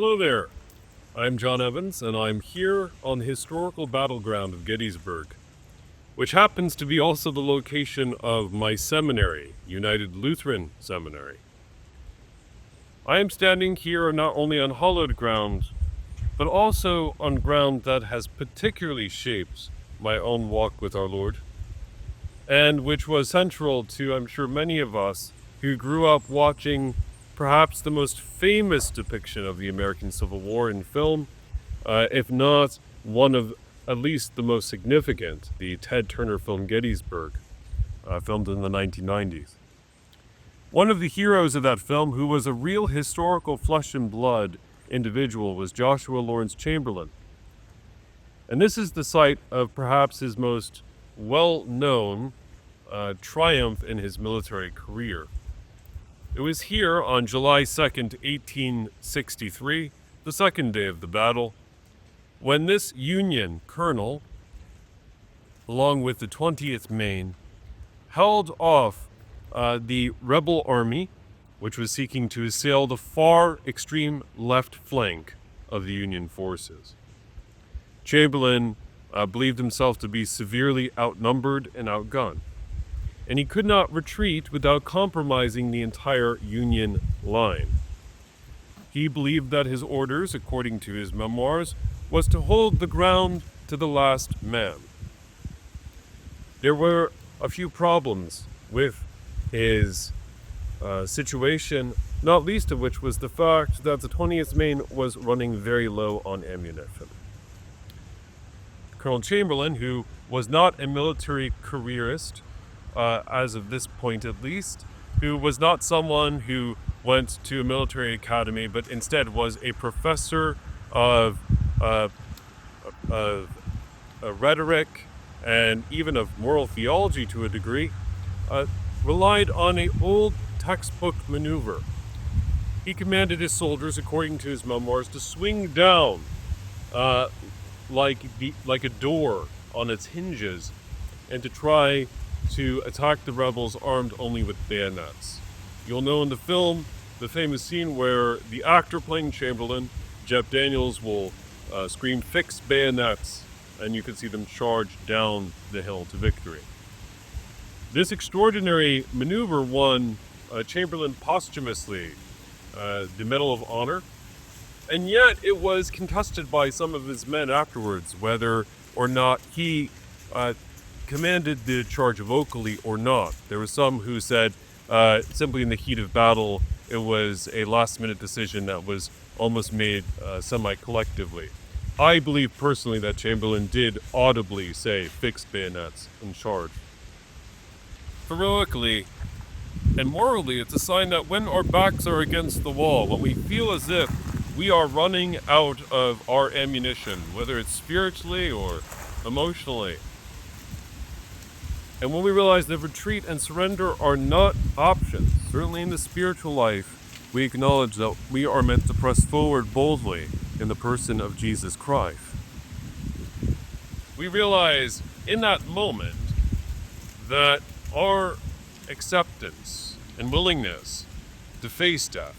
Hello there. I'm John Evans, and I'm here on the historical battleground of Gettysburg, which happens to be also the location of my seminary, United Lutheran Seminary. I am standing here not only on hallowed ground, but also on ground that has particularly shaped my own walk with our Lord, and which was central to, I'm sure, many of us who grew up watching perhaps the most famous depiction of the American Civil War in film, if not one of at least the most significant, the Ted Turner film Gettysburg, filmed in the 1990s. One of the heroes of that film, who was a real historical flesh and blood individual, was Joshua Lawrence Chamberlain. And this is the site of perhaps his most well-known triumph in his military career. It was here on July 2nd, 1863, the second day of the battle, when this Union colonel, along with the 20th Maine, held off the rebel army, which was seeking to assail the far extreme left flank of the Union forces. Chamberlain believed himself to be severely outnumbered and outgunned, and he could not retreat without compromising the entire Union line. He believed that his orders, according to his memoirs, was to hold the ground to the last man. There were a few problems with his situation, not least of which was the fact that the 20th Maine was running very low on ammunition. Colonel Chamberlain, who was not a military careerist, as of this point at least, who was not someone who went to a military academy, but instead was a professor of rhetoric and even of moral theology to a degree, relied on an old textbook maneuver. He commanded his soldiers, according to his memoirs, to swing down like a door on its hinges, and to try to attack the rebels armed only with bayonets. You'll know in the film the famous scene where the actor playing Chamberlain, Jeff Daniels, will scream, "Fix bayonets," and you can see them charge down the hill to victory. This extraordinary maneuver won Chamberlain posthumously the Medal of Honor, and yet it was contested by some of his men afterwards whether or not he commanded the charge vocally or not. There were some who said simply in the heat of battle it was a last-minute decision that was almost made semi-collectively. I believe personally that Chamberlain did audibly say, "Fix bayonets," and charge. Heroically and morally, it's a sign that when our backs are against the wall, when we feel as if we are running out of our ammunition, whether it's spiritually or emotionally, and when we realize that retreat and surrender are not options, certainly in the spiritual life, we acknowledge that we are meant to press forward boldly in the person of Jesus Christ. We realize in that moment that our acceptance and willingness to face death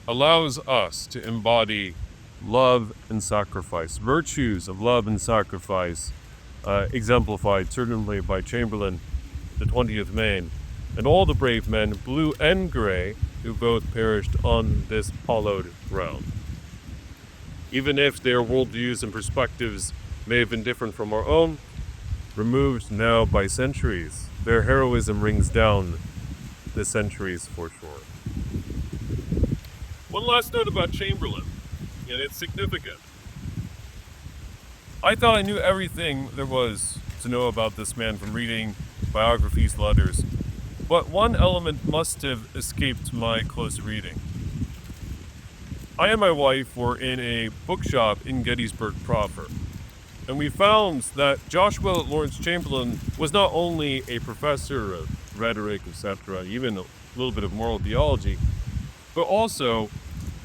allows us to embody love and sacrifice, virtues of love and sacrifice, exemplified certainly by Chamberlain, the 20th Maine, and all the brave men, blue and gray, who both perished on this hallowed ground. Even if their worldviews and perspectives may have been different from our own, removed now by centuries, their heroism rings down the centuries for sure. One last note about Chamberlain, and it's significant. I thought I knew everything there was to know about this man from reading biographies, letters, but one element must have escaped my close reading. I and my wife were in a bookshop in Gettysburg proper, and we found that Joshua Lawrence Chamberlain was not only a professor of rhetoric, etc., even a little bit of moral theology, but also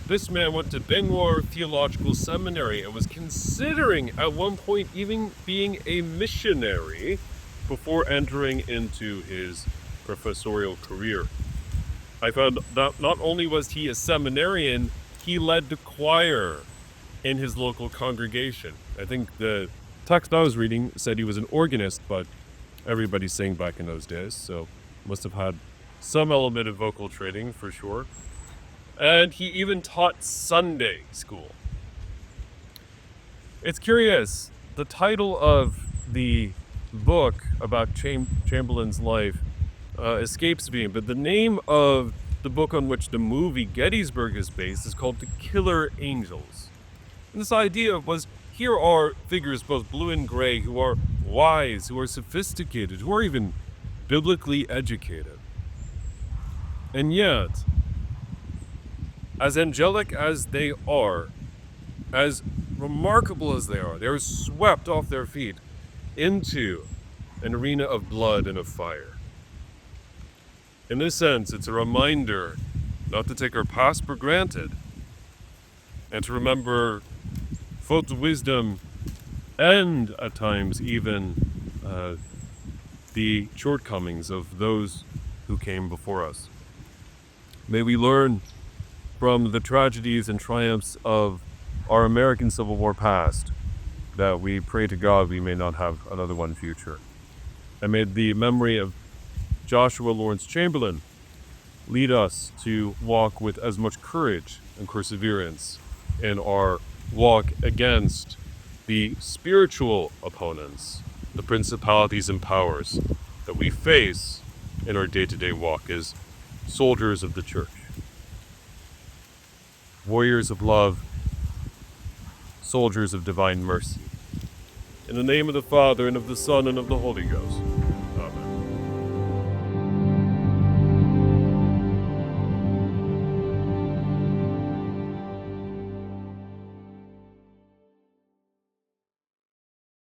this man went to Bangor Theological Seminary and was considering at one point even being a missionary before entering into his professorial career. I found that not only was he a seminarian, he led the choir in his local congregation. I think the text I was reading said he was an organist, but everybody sang back in those days, so must have had some element of vocal training for sure. And he even taught Sunday school. It's curious, the title of the book about Chamberlain's life escapes me, but the name of the book on which the movie Gettysburg is based is called The Killer Angels. And this idea was, here are figures both blue and gray who are wise, who are sophisticated, who are even biblically educated. And yet, as angelic as they are, as remarkable as they are swept off their feet into an arena of blood and of fire. In this sense, it's a reminder not to take our past for granted and to remember faults of wisdom and, at times, even the shortcomings of those who came before us. May we learn from the tragedies and triumphs of our American Civil War past that we pray to God we may not have another one future. And may the memory of Joshua Lawrence Chamberlain lead us to walk with as much courage and perseverance in our walk against the spiritual opponents, the principalities and powers that we face in our day-to-day walk as soldiers of the church, warriors of love, soldiers of divine mercy. In the name of the Father, and of the Son, and of the Holy Ghost.